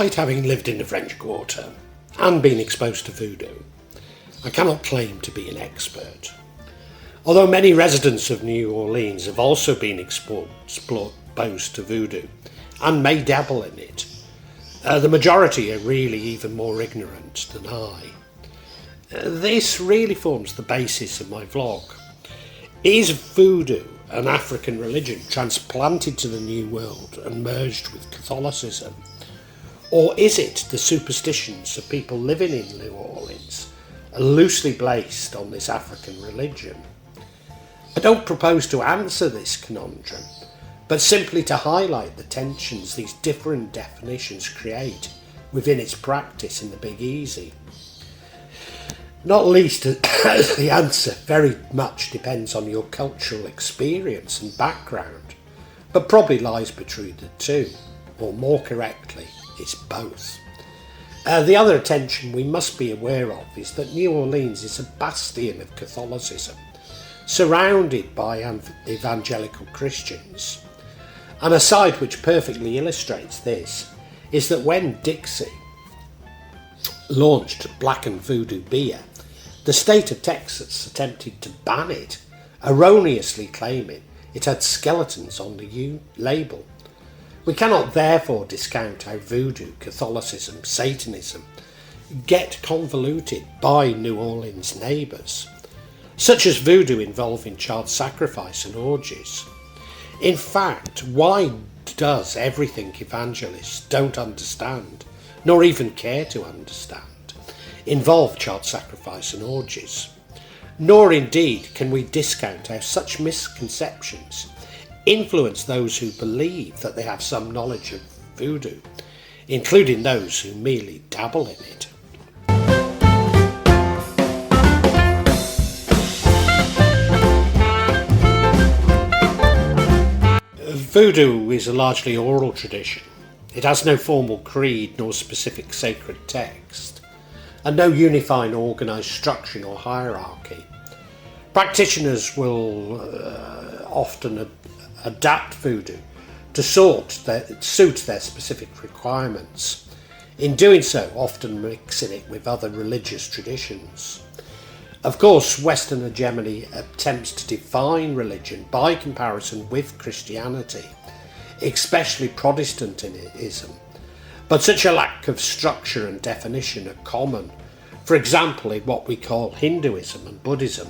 Despite having lived in the French Quarter and been exposed to voodoo, I cannot claim to be an expert. Although many residents of New Orleans have also been exposed to voodoo and may dabble in it, the majority are really even more ignorant than I. This really forms the basis of my vlog. Is voodoo an African religion transplanted to the New World and merged with Catholicism? Or is it the superstitions of people living in New Orleans, loosely based on this African religion? I don't propose to answer this conundrum, but simply to highlight the tensions these different definitions create within its practice in the Big Easy. Not least as the answer very much depends on your cultural experience and background, but probably lies between the two, or more correctly, it's both. The other tension we must be aware of is that New Orleans is a bastion of Catholicism, surrounded by evangelical Christians. And a side which perfectly illustrates this is that when Dixie launched Black and Voodoo beer, the state of Texas attempted to ban it, erroneously claiming it had skeletons on the label. We cannot therefore discount how voodoo, Catholicism, Satanism get convoluted by New Orleans neighbours, such as voodoo involving child sacrifice and orgies. In fact, why does everything evangelists don't understand, nor even care to understand, involve child sacrifice and orgies? Nor indeed can we discount how such misconceptions influence those who believe that they have some knowledge of voodoo, including those who merely dabble in it. Voodoo is a largely oral tradition. It has no formal creed nor specific sacred text, and no unifying organised structure or hierarchy. Practitioners will often adapt voodoo to suit their specific requirements, in doing so often mixing it with other religious traditions. Of course, Western hegemony attempts to define religion by comparison with Christianity, especially Protestantism, but such a lack of structure and definition are common, for example in what we call Hinduism and Buddhism.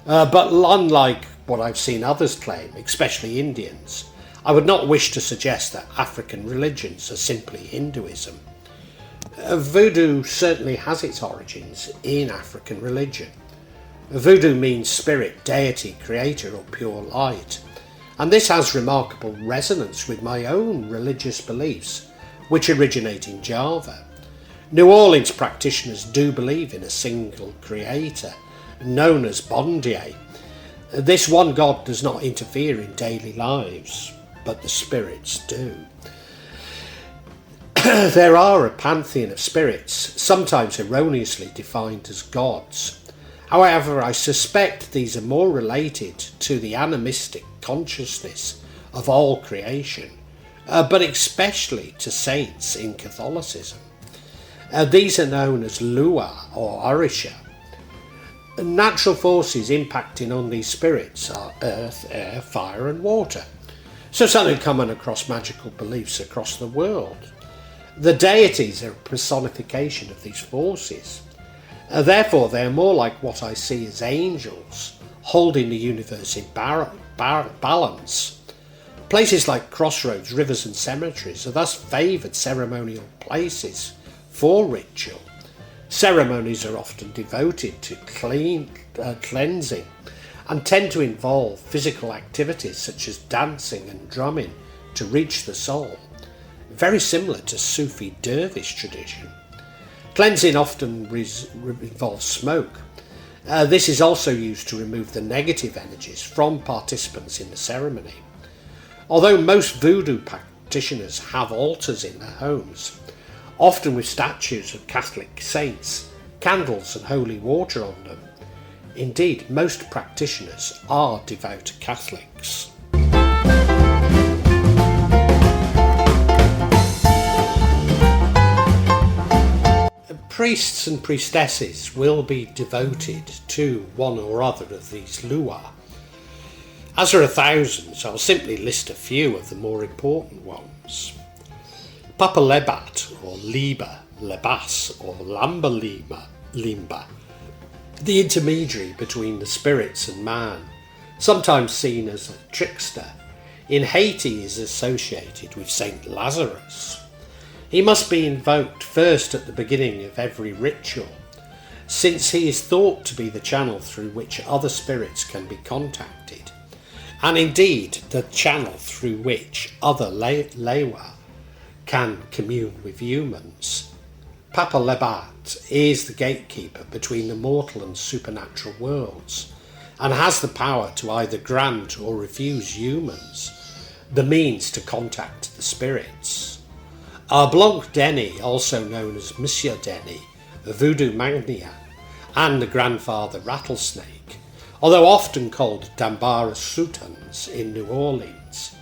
But unlike what I've seen others claim, especially Indians, I would not wish to suggest that African religions are simply Hinduism. Voodoo certainly has its origins in African religion. Voodoo means spirit, deity, creator or pure light, and this has remarkable resonance with my own religious beliefs, which originate in Java. New Orleans practitioners do believe in a single creator, known as Bondye. This one god does not interfere in daily lives, but the spirits do. There are a pantheon of spirits, sometimes erroneously defined as gods. However, I suspect these are more related to the animistic consciousness of all creation, but especially to saints in Catholicism. These are known as Lua or Orisha. Natural forces impacting on these spirits are earth, air, fire and water. So something common across magical beliefs across the world. The deities are a personification of these forces. Therefore, they are more like what I see as angels, holding the universe in balance. Places like crossroads, rivers and cemeteries are thus favoured ceremonial places for ritual. Ceremonies are often devoted to cleansing and tend to involve physical activities such as dancing and drumming to reach the soul, very similar to Sufi dervish tradition. Cleansing often involves smoke. This is also used to remove the negative energies from participants in the ceremony. Although most voodoo practitioners have altars in their homes, often with statues of Catholic saints, candles and holy water on them. Indeed, most practitioners are devout Catholics. priests and priestesses will be devoted to one or other of these lua. As there are thousands, I'll simply list a few of the more important ones. Papa Lebat, or Liba, Lebas, or Lamba Limba, the intermediary between the spirits and man, sometimes seen as a trickster. In Haiti is associated with Saint Lazarus. He must be invoked first at the beginning of every ritual, since he is thought to be the channel through which other spirits can be contacted, and indeed the channel through which other lewa can commune with humans. Papa Lebat is the gatekeeper between the mortal and supernatural worlds, and has the power to either grant or refuse humans the means to contact the spirits. Our Blanc Denny, also known as Monsieur Denny, a voodoo mania, and the grandfather rattlesnake, although often called Dambara Sultans in New Orleans,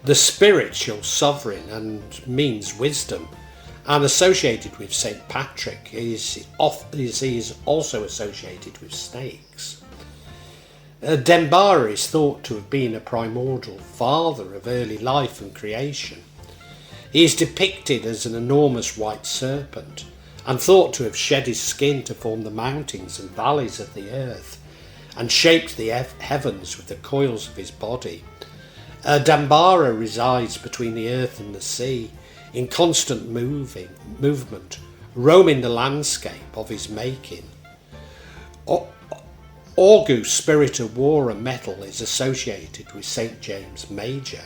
the spiritual sovereign and means wisdom, and associated with Saint Patrick, he is also associated with snakes. Dembara is thought to have been a primordial father of early life and creation. He is depicted as an enormous white serpent, and thought to have shed his skin to form the mountains and valleys of the earth, and shaped the heavens with the coils of his body. Dambara resides between the earth and the sea, in constant movement, roaming the landscape of his making. Augu, spirit of war and metal, is associated with St. James Major.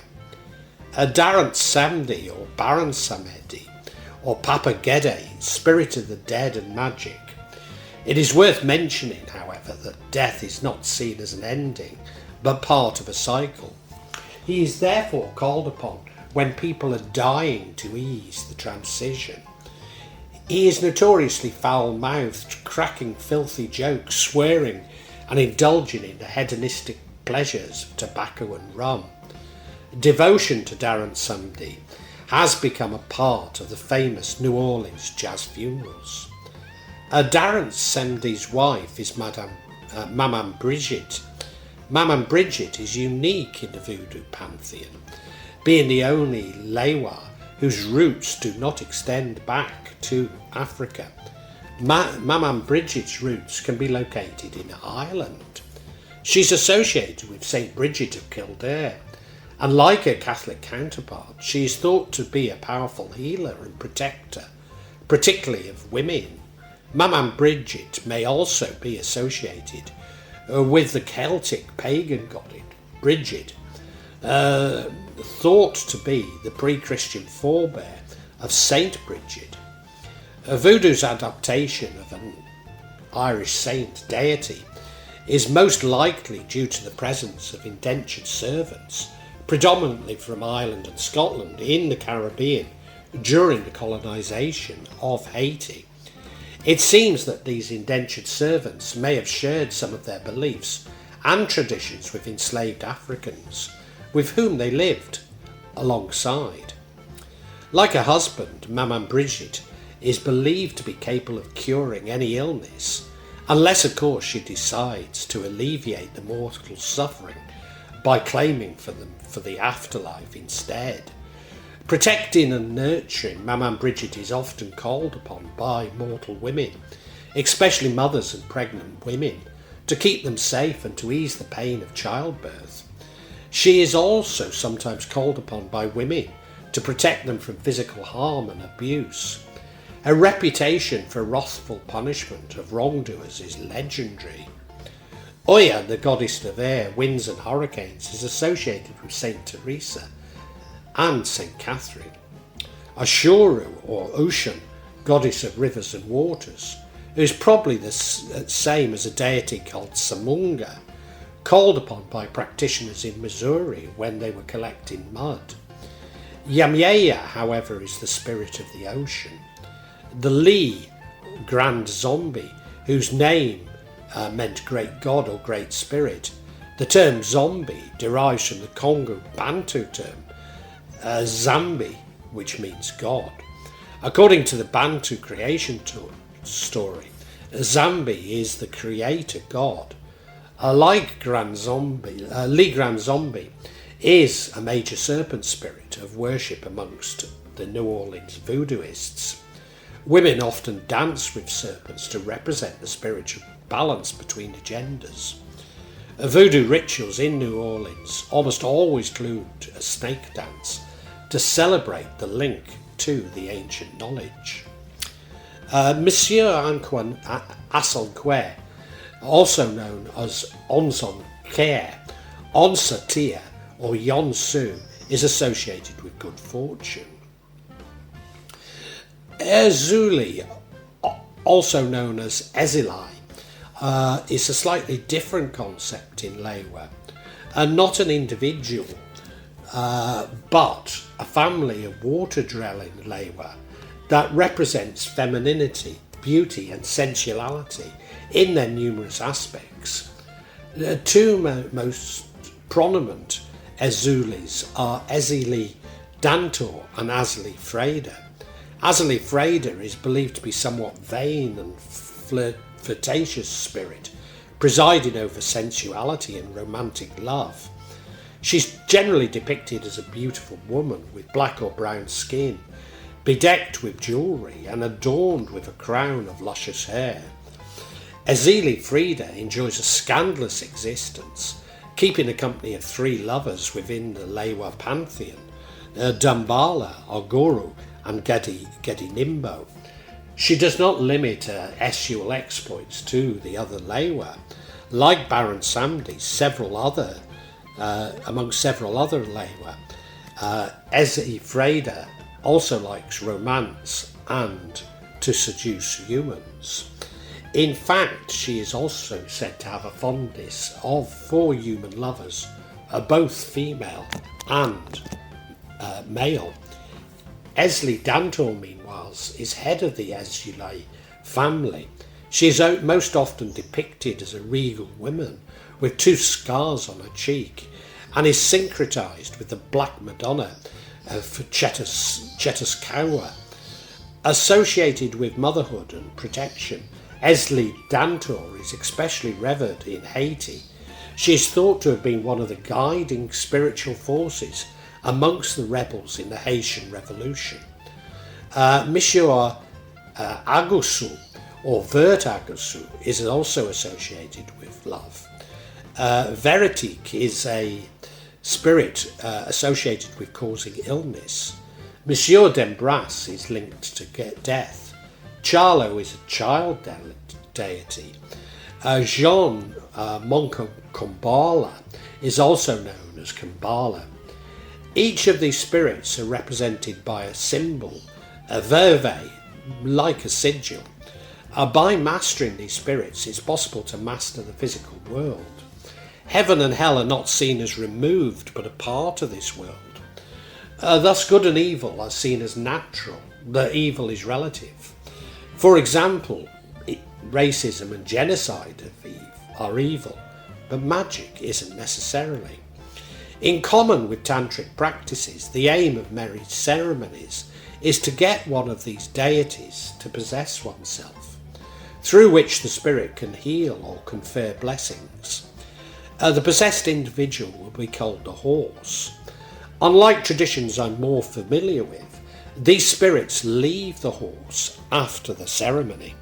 Darant Samedi, or Baron Samedi, or Papa Gede, spirit of the dead and magic. It is worth mentioning, however, that death is not seen as an ending, but part of a cycle. He is therefore called upon when people are dying to ease the transition. He is notoriously foul-mouthed, cracking filthy jokes, swearing, and indulging in the hedonistic pleasures of tobacco and rum. Devotion to Darant Samedi has become a part of the famous New Orleans jazz funerals. Darant Samedi's wife is Maman Brigitte. Maman Brigitte is unique in the voodoo pantheon, being the only lewa whose roots do not extend back to Africa. Maman Brigitte's roots can be located in Ireland. She's associated with St. Bridget of Kildare, and like her Catholic counterpart, she is thought to be a powerful healer and protector, particularly of women. Maman Bridget may also be associated with the Celtic pagan goddess Bridget, thought to be the pre-Christian forebear of Saint Bridget. Voodoo's adaptation of an Irish saint deity is most likely due to the presence of indentured servants, predominantly from Ireland and Scotland, in the Caribbean during the colonisation of Haiti. It seems that these indentured servants may have shared some of their beliefs and traditions with enslaved Africans, with whom they lived alongside. Like her husband, Maman Brigitte is believed to be capable of curing any illness, unless of course she decides to alleviate the mortal suffering by claiming for them for the afterlife instead. Protecting and nurturing, Maman Brigitte is often called upon by mortal women, especially mothers and pregnant women, to keep them safe and to ease the pain of childbirth. She is also sometimes called upon by women to protect them from physical harm and abuse. Her reputation for wrathful punishment of wrongdoers is legendary. Oya, the goddess of air, winds and hurricanes, is associated with Saint Teresa and Saint Catherine. Ashuru, or Ocean, goddess of rivers and waters, who is probably the same as a deity called Samunga, called upon by practitioners in Missouri when they were collecting mud. Yamyeya, however, is the spirit of the ocean. The Lee, Grand Zombie, whose name meant great god or great spirit. The term zombie derives from the Congo Bantu term Zambi, which means god. According to the Bantu creation story. Zambi is the creator god. Like Lee Grand Zombie is a major serpent spirit of worship amongst the New Orleans Voodooists. Women often dance with serpents to represent the spiritual balance between the genders. Voodoo rituals in New Orleans almost always include a snake dance to celebrate the link to the ancient knowledge. Monsieur Antoine Assanquet, also known as Onson Kere, Onsa Tia, or Yonsu, is associated with good fortune. Erzuli, also known as Ezili, is a slightly different concept in Lewa, and not an individual, but a family of water-dwelling Lewa that represents femininity, beauty and sensuality in their numerous aspects. The two most prominent Ezulis are Ezili Dantor and Azli Freda. Azli Freda is believed to be somewhat vain and flirtatious spirit, presiding over sensuality and romantic love. She's generally depicted as a beautiful woman with black or brown skin, bedecked with jewellery and adorned with a crown of luscious hair. Ezili Freda enjoys a scandalous existence, keeping a company of 3 lovers within the Lewa pantheon, Dumbala, Oguru and Gedi Nimbo. She does not limit her sexual exploits to the other Lewa. Like Baron Samdi, amongst several other Lewa, Ezili Freda also likes romance and to seduce humans. In fact, she is also said to have a fondness for human lovers, both female and male. Ezli Dantor, meanwhile, is head of the Ezuli family. She is most often depicted as a regal woman with 2 scars on her cheek, and is syncretized with the Black Madonna of Chetaskawa. Associated with motherhood and protection, Ezli Dantor is especially revered in Haiti. She is thought to have been one of the guiding spiritual forces amongst the rebels in the Haitian Revolution. Monsieur Agusu, or Vert Agusu, is also associated with love. Veritique is a spirit associated with causing illness. Monsieur Dembras is linked to death. Charlo is a child deity. Jean Monkombala is also known as Kambala. Each of these spirits are represented by a symbol, a verve, like a sigil. By mastering these spirits, it's possible to master the physical world. Heaven and hell are not seen as removed, but a part of this world. Thus, good and evil are seen as natural. The evil is relative. For example, racism and genocide are evil, but magic isn't necessarily. In common with tantric practices, the aim of marriage ceremonies is to get one of these deities to possess oneself, through which the spirit can heal or confer blessings. The possessed individual will be called the horse. Unlike traditions I'm more familiar with, these spirits leave the horse after the ceremony.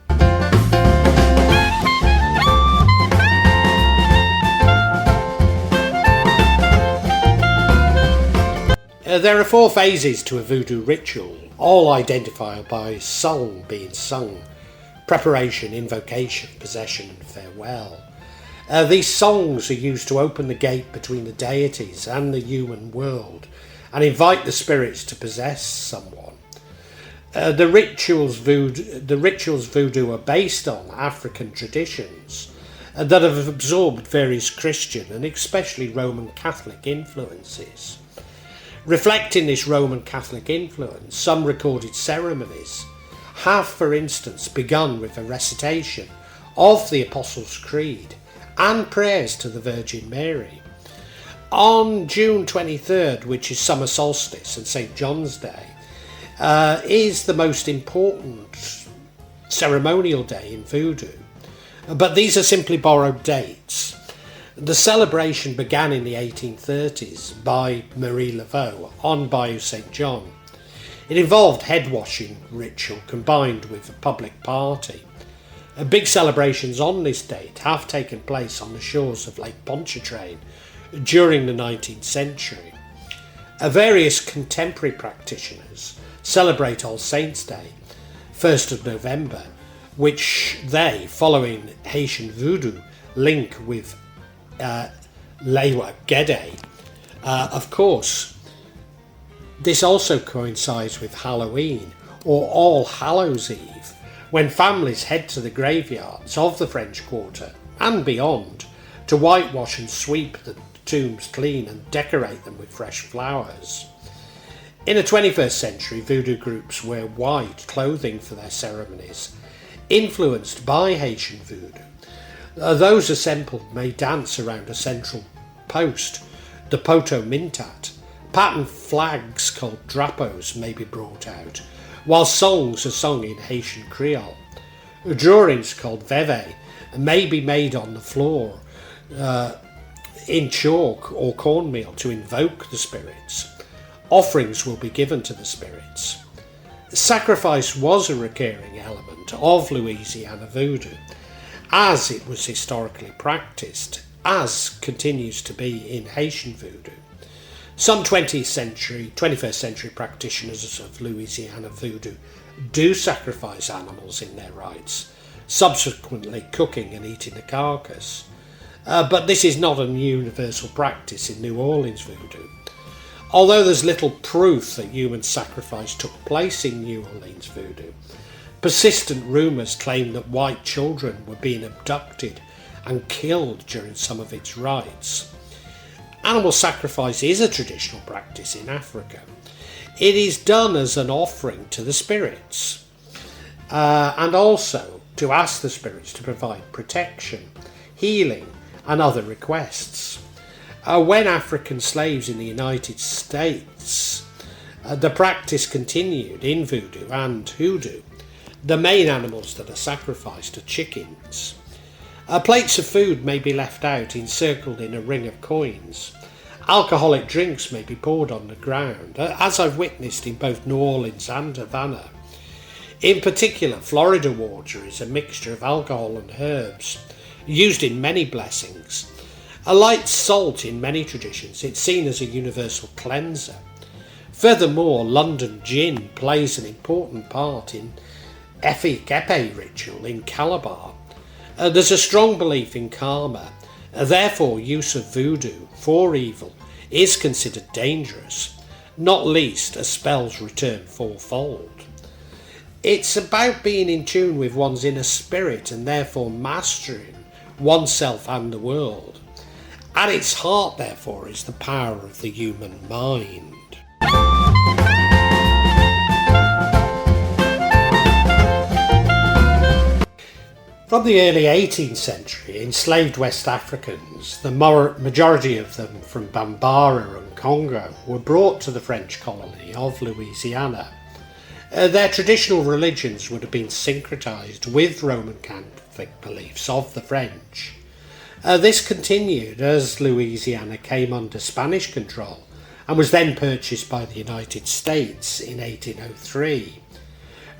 There are 4 phases to a voodoo ritual, all identified by song being sung: preparation, invocation, possession and farewell. These songs are used to open the gate between the deities and the human world and invite the spirits to possess someone. The rituals voodoo are based on African traditions that have absorbed various Christian and especially Roman Catholic influences. Reflecting this Roman Catholic influence, some recorded ceremonies have, for instance, begun with a recitation of the Apostles' Creed and prayers to the Virgin Mary. On June 23rd, which is summer solstice and St. John's Day, is the most important ceremonial day in Voodoo. But these are simply borrowed dates. The celebration began in the 1830s by Marie Laveau on Bayou St. John. It involved head-washing ritual combined with a public party. Big celebrations on this date have taken place on the shores of Lake Pontchartrain during the 19th century. Various contemporary practitioners celebrate All Saints' Day, 1st of November, which they, following Haitian Voodoo, link with Lewa Gede. Of course, this also coincides with Halloween, or All Hallows Eve, when families head to the graveyards of the French Quarter and beyond to whitewash and sweep the tombs clean and decorate them with fresh flowers. In the 21st century, voodoo groups wear white clothing for their ceremonies, influenced by Haitian voodoo. Those assembled may dance around a central post, the poto mintat. Patterned flags called drapos may be brought out, while songs are sung in Haitian Creole. Drawings called veve may be made on the floor in chalk or cornmeal to invoke the spirits. Offerings will be given to the spirits. Sacrifice was a recurring element of Louisiana voodoo, as it was historically practiced, as continues to be in Haitian voodoo. Some 21st century practitioners of Louisiana voodoo do sacrifice animals in their rites, subsequently cooking and eating the carcass. But this is not a universal practice in New Orleans voodoo. Although there's little proof that human sacrifice took place in New Orleans voodoo, persistent rumours claim that white children were being abducted and killed during some of its rites. Animal sacrifice is a traditional practice in Africa. It is done as an offering to the spirits, and also to ask the spirits to provide protection, healing, and other requests. When African slaves in the United States, the practice continued in voodoo and hoodoo. The main animals that are sacrificed are chickens. Plates of food may be left out encircled in a ring of coins. Alcoholic drinks may be poured on the ground, as I've witnessed in both New Orleans and Havana. In particular, Florida water is a mixture of alcohol and herbs, used in many blessings. A light salt in many traditions, it's seen as a universal cleanser. Furthermore, London gin plays an important part in Efikepe ritual in Calabar. There's a strong belief in karma, therefore use of voodoo for evil is considered dangerous, not least as spells return fourfold. It's about being in tune with one's inner spirit and therefore mastering oneself and the world. At its heart, therefore, is the power of the human mind. From the early 18th century, enslaved West Africans, the majority of them from Bambara and Congo, were brought to the French colony of Louisiana. Their traditional religions would have been syncretized with Roman Catholic beliefs of the French. This continued as Louisiana came under Spanish control and was then purchased by the United States in 1803.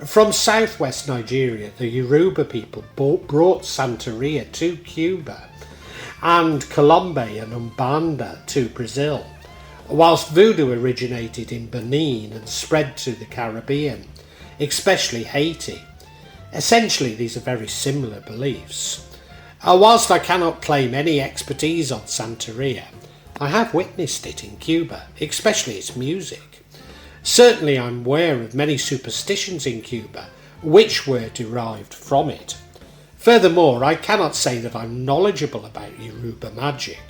From southwest Nigeria, the Yoruba people brought Santeria to Cuba and Colombe and Umbanda to Brazil, whilst voodoo originated in Benin and spread to the Caribbean, especially Haiti. Essentially, these are very similar beliefs. Whilst I cannot claim any expertise on Santeria, I have witnessed it in Cuba, especially its music. Certainly I'm aware of many superstitions in Cuba which were derived from it. Furthermore, I cannot say that I'm knowledgeable about Yoruba magic,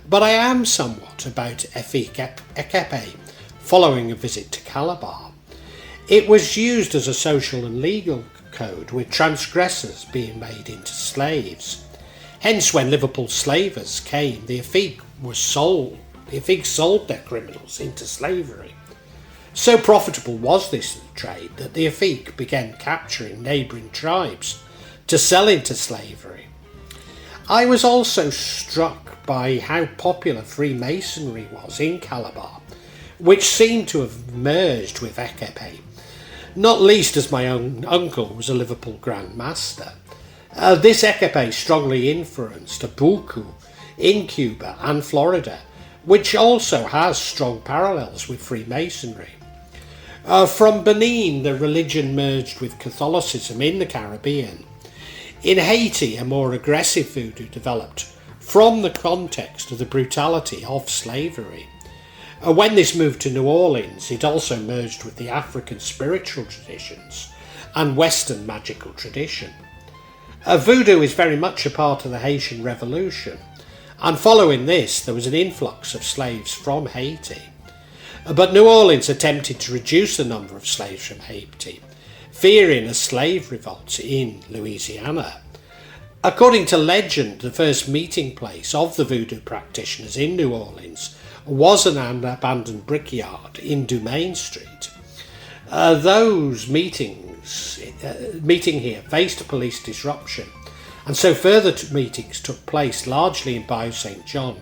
but I am somewhat about Efikepe following a visit to Calabar. It was used as a social and legal code, with transgressors being made into slaves. Hence, when Liverpool slavers came, the Efik sold their criminals into slavery. So profitable was this trade that the Afik began capturing neighbouring tribes to sell into slavery. I was also struck by how popular Freemasonry was in Calabar, which seemed to have merged with Ekepe, not least as my own uncle was a Liverpool Grand Master. This Ekepe strongly influenced Abuku in Cuba and Florida, which also has strong parallels with Freemasonry. From Benin, the religion merged with Catholicism in the Caribbean. In Haiti, a more aggressive voodoo developed from the context of the brutality of slavery. When this moved to New Orleans, it also merged with the African spiritual traditions and Western magical tradition. Voodoo is very much a part of the Haitian Revolution, and following this there was an influx of slaves from Haiti. But New Orleans attempted to reduce the number of slaves from Haiti, fearing a slave revolt in Louisiana. According to legend, the first meeting place of the voodoo practitioners in New Orleans was an abandoned brickyard in Dumaine Street. Those meeting here faced a police disruption, and so further meetings took place largely in Bayou St. John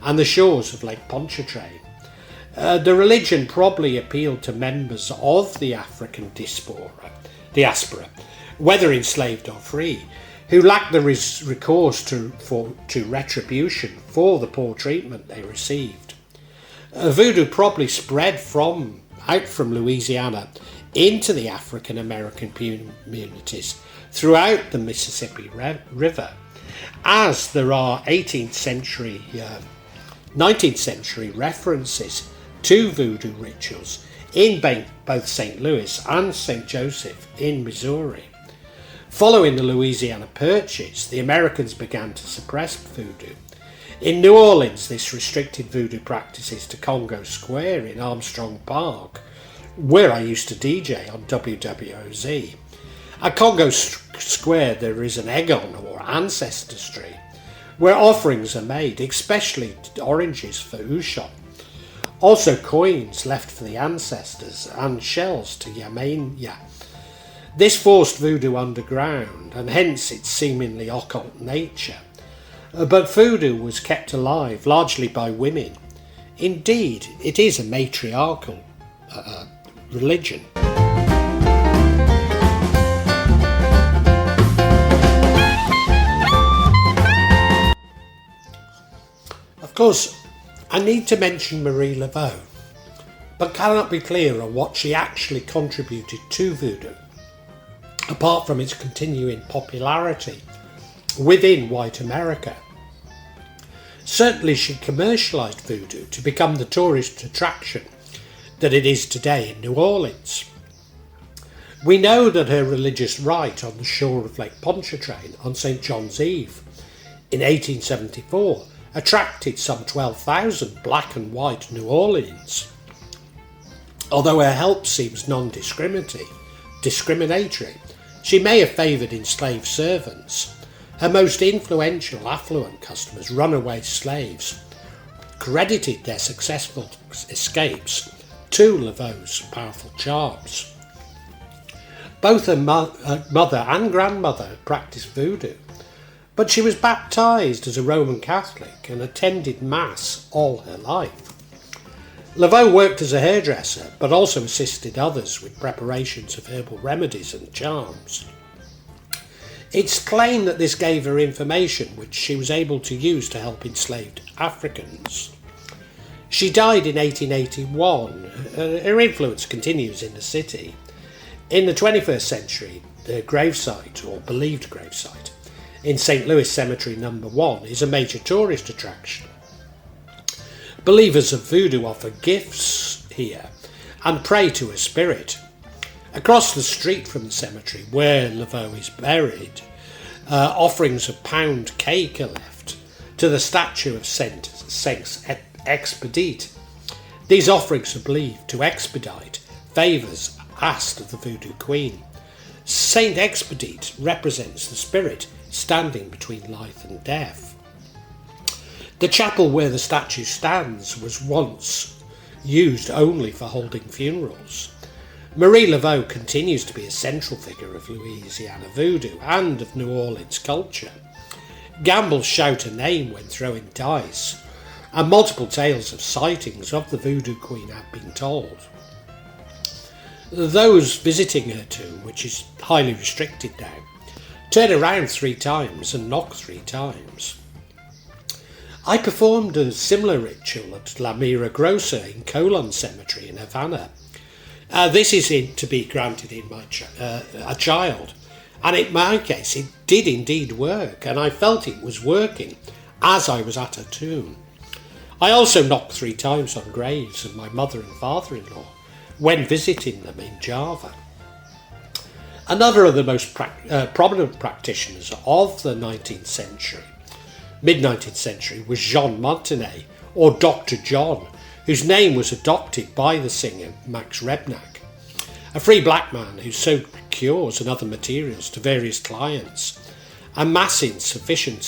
and the shores of Lake Pontchartrain. The religion probably appealed to members of the African diaspora, whether enslaved or free, who lacked the recourse to retribution for the poor treatment they received. Voodoo probably spread out from Louisiana into the African American communities throughout the Mississippi River, as there are 19th century references to voodoo rituals in both St. Louis and St. Joseph in Missouri. Following the Louisiana Purchase, the Americans began to suppress voodoo. In New Orleans, this restricted voodoo practices to Congo Square in Armstrong Park, where I used to DJ on WWOZ. At Congo Square there is an Egon or ancestors tree, where offerings are made, especially oranges for Ushon. Also coins left for the ancestors and shells to Yamania. This forced voodoo underground, and hence its seemingly occult nature. But voodoo was kept alive largely by women. Indeed, it is a matriarchal religion. Of course, I need to mention Marie Laveau, but cannot be clear on what she actually contributed to voodoo, apart from its continuing popularity within white America. Certainly she commercialised voodoo to become the tourist attraction that it is today in New Orleans. We know that her religious rite on the shore of Lake Pontchartrain on St. John's Eve in 1874 attracted some 12,000 black and white New Orleans. Although her help seems non-discriminatory, she may have favoured enslaved servants. Her most influential affluent customers, runaway slaves, credited their successful escapes to Laveau's powerful charms. Both her mother and grandmother practiced voodoo, but she was baptised as a Roman Catholic and attended Mass all her life. Laveau worked as a hairdresser, but also assisted others with preparations of herbal remedies and charms. It's claimed that this gave her information which she was able to use to help enslaved Africans. She died in 1881. Her influence continues in the city. In the 21st century, the gravesite, or believed gravesite, in St. Louis Cemetery No. 1 is a major tourist attraction. Believers of voodoo offer gifts here and pray to a spirit. Across the street from the cemetery where Laveau is buried, offerings of pound cake are left to the statue of Saint Expedite. These offerings are believed to expedite favours asked of the voodoo queen. Saint Expedite represents the spirit standing between life and death. The chapel where the statue stands was once used only for holding funerals. Marie Laveau continues to be a central figure of Louisiana voodoo and of New Orleans culture. Gambles shout her name when throwing dice, and multiple tales of sightings of the voodoo queen have been told. Those visiting her tomb, which is highly restricted now, turn around 3 times and knock 3 times. I performed a similar ritual at La Mira Grossa in Colon Cemetery in Havana. This is to be granted in a child, and in my case it did indeed work, and I felt it was working as I was at her tomb. I also knocked 3 times on graves of my mother and father-in-law when visiting them in Java. Another of the most prominent practitioners of the 19th century, mid-19th century, was Jean Martinet, or Dr. John, whose name was adopted by the singer Max Rebnack, a free black man who sold cures and other materials to various clients, amassing sufficient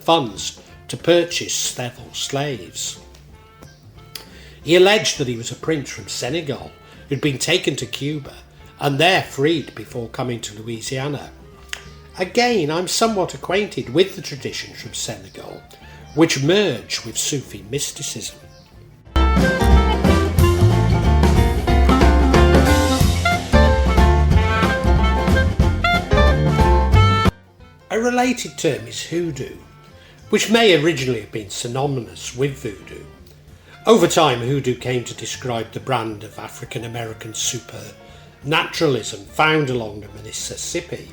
funds to purchase several slaves. He alleged that he was a prince from Senegal who'd been taken to Cuba and there freed before coming to Louisiana. Again, I'm somewhat acquainted with the traditions from Senegal, which merge with Sufi mysticism. A related term is hoodoo, which may originally have been synonymous with voodoo. Over time, hoodoo came to describe the brand of African-American supernaturalism found along the Mississippi,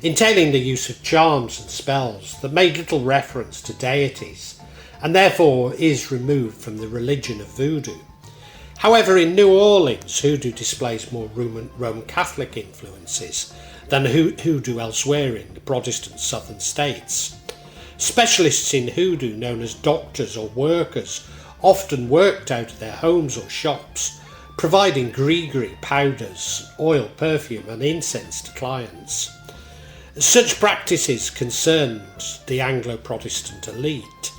entailing the use of charms and spells that made little reference to deities, and therefore is removed from the religion of voodoo. However, in New Orleans, hoodoo displays more Roman Catholic influences than hoodoo elsewhere in the Protestant southern states. Specialists in hoodoo, known as doctors or workers, often worked out of their homes or shops, providing gree-gree, powders, oil, perfume and incense to clients. Such practices concerned the Anglo-Protestant elite,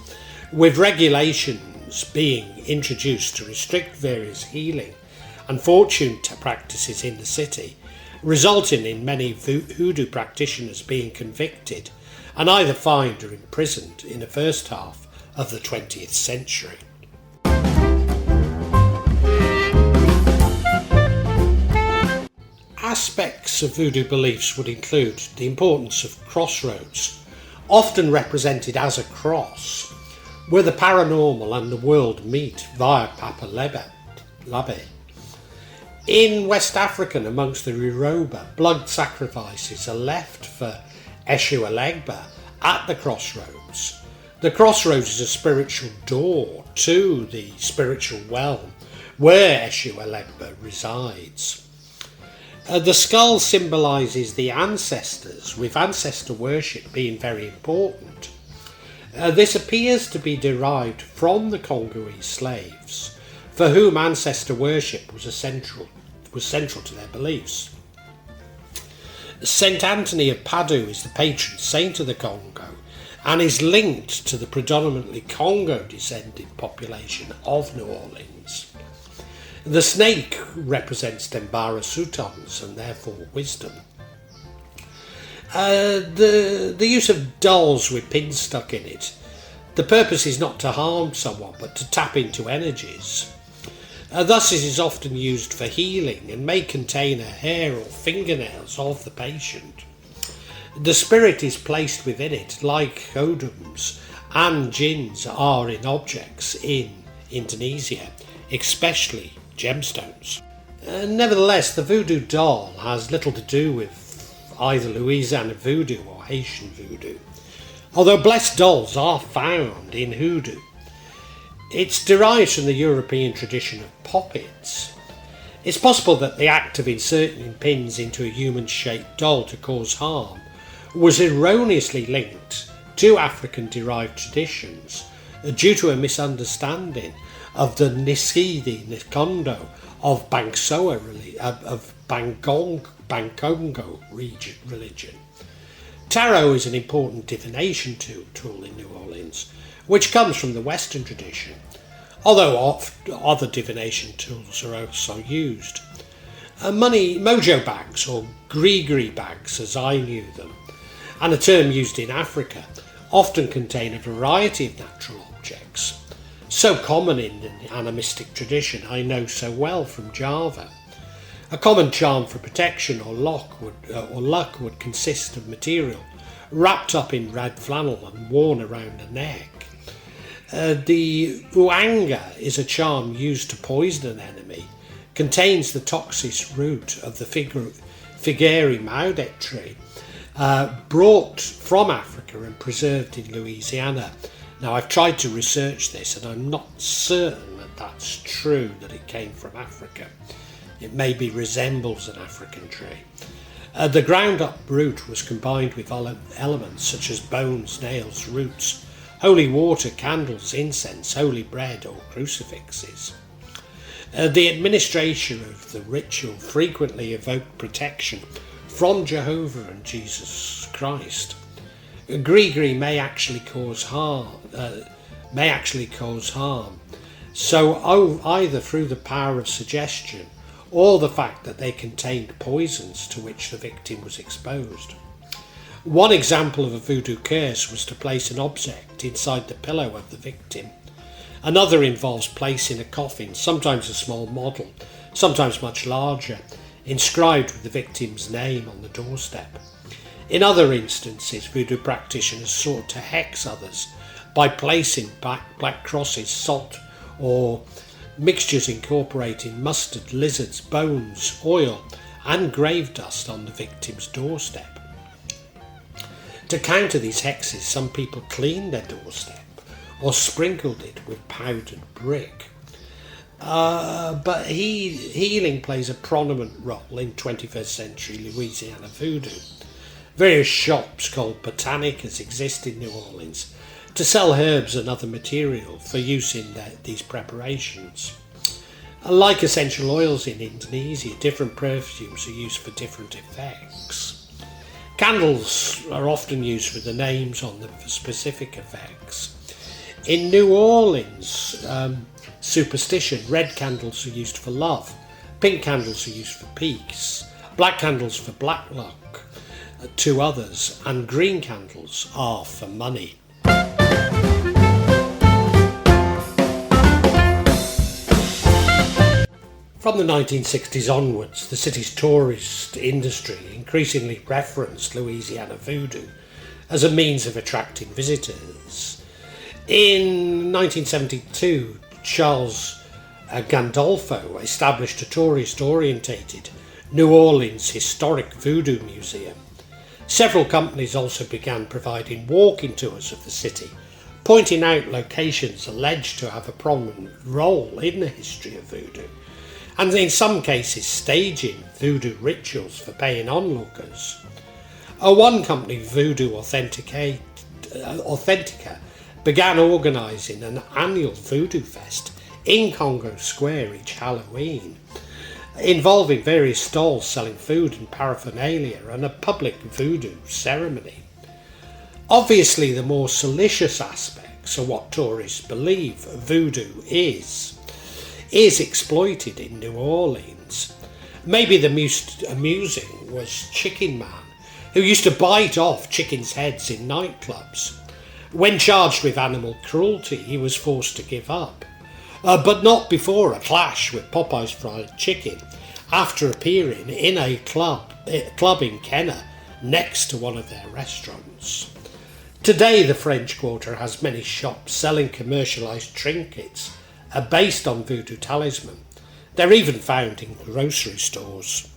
with regulations being introduced to restrict various healing and fortune practices in the city, resulting in many hoodoo practitioners being convicted and either fined or imprisoned in the first half of the 20th century. Aspects of voodoo beliefs would include the importance of crossroads, often represented as a cross, where the paranormal and the world meet via Papa Labe. In West Africa, amongst the Yoruba, blood sacrifices are left for Eshu Elegba at the crossroads. The crossroads is a spiritual door to the spiritual realm where Eshu Elegba resides. The skull symbolises the ancestors, with ancestor worship being very important. This appears to be derived from the Congolese slaves, for whom ancestor worship was central to their beliefs. Saint Anthony of Padoue is the patron saint of the Congo and is linked to the predominantly Congo-descended population of New Orleans. The snake represents Dembara Sutons and therefore wisdom. The use of dolls with pins stuck in it. The purpose is not to harm someone but to tap into energies. Thus it is often used for healing and may contain a hair or fingernails of the patient. The spirit is placed within it like odums and jinns are in objects in Indonesia, especially gemstones. Nevertheless, the voodoo doll has little to do with either Louisiana voodoo or Haitian voodoo, although blessed dolls are found in hoodoo. It's derived from the European tradition of poppets. It's possible that the act of inserting pins into a human-shaped doll to cause harm was erroneously linked to African-derived traditions due to a misunderstanding of the Nisidi Nkondo of Bankongo religion. Tarot is an important divination tool in New Orleans, which comes from the Western tradition, although other divination tools are also used. Money mojo bags, or gree bags as I knew them, and a term used in Africa, often contain a variety of natural objects, so common in the animistic tradition I know so well from Java. A common charm for protection or luck would consist of material wrapped up in red flannel and worn around the neck. The uanga is a charm used to poison an enemy, contains the toxic root of the figeri maudet tree, brought from Africa and preserved in Louisiana. Now, I've tried to research this and I'm not certain that that's true, that it came from Africa. It maybe resembles an African tree. The ground up root was combined with elements such as bones, nails, roots, holy water, candles, incense, holy bread or crucifixes. The administration of the ritual frequently evoked protection from Jehovah and Jesus Christ. Gree may actually cause harm. So either through the power of suggestion or the fact that they contained poisons to which the victim was exposed. One example of a voodoo curse was to place an object inside the pillow of the victim. Another involves placing a coffin, sometimes a small model, sometimes much larger, inscribed with the victim's name on the doorstep. In other instances, voodoo practitioners sought to hex others by placing black crosses, salt, or mixtures incorporating mustard, lizards, bones, oil, and grave dust on the victim's doorstep. To counter these hexes, some people cleaned their doorstep or sprinkled it with powdered brick. But healing plays a prominent role in 21st century Louisiana voodoo. Various shops called botanicas exist in New Orleans to sell herbs and other material for use in these preparations. Like essential oils in Indonesia, different perfumes are used for different effects. Candles are often used with the names on them for specific effects. In New Orleans superstition, red candles are used for love, pink candles are used for peace, black candles for black luck to others, and green candles are for money. From the 1960s onwards, the city's tourist industry increasingly referenced Louisiana voodoo as a means of attracting visitors. In 1972, Charles Gandolfo established a tourist-orientated New Orleans Historic Voodoo Museum. Several companies also began providing walking tours of the city, pointing out locations alleged to have a prominent role in the history of voodoo, and in some cases staging voodoo rituals for paying onlookers. One company, Voodoo Authentica, began organising an annual voodoo fest in Congo Square each Halloween, involving various stalls selling food and paraphernalia and a public voodoo ceremony. Obviously, the more salacious aspects of what tourists believe voodoo is exploited in New Orleans. Maybe the most amusing was Chicken Man, who used to bite off chickens' heads in nightclubs. When charged with animal cruelty, he was forced to give up. But not before a clash with Popeye's Fried Chicken, after appearing in a club in Kenner next to one of their restaurants. Today, the French Quarter has many shops selling commercialised trinkets based on voodoo talisman. They're even found in grocery stores.